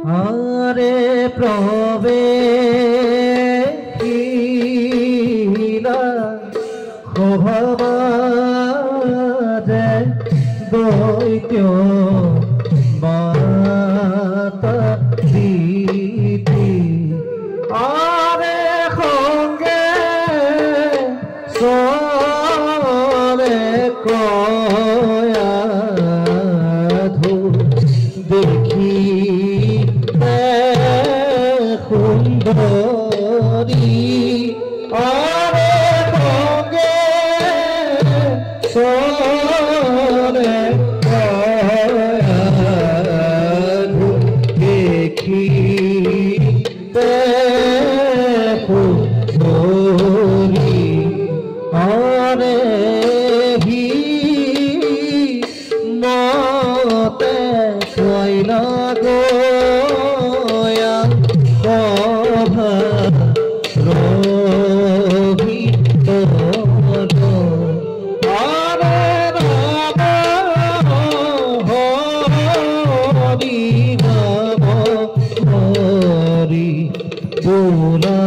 আরে প্রবেশিলা সভাবাদে দৈত্য মাতা দিতি আরে সঙ্গে চলে কয়াধু দেখি সুন্দরী আরে সঙ্গে চলে কয়াধু দেখি সুন্দরী আরে হি মতে কইলা গয়া সভা রবিত আরে রাম হরি নাম হরি বোলা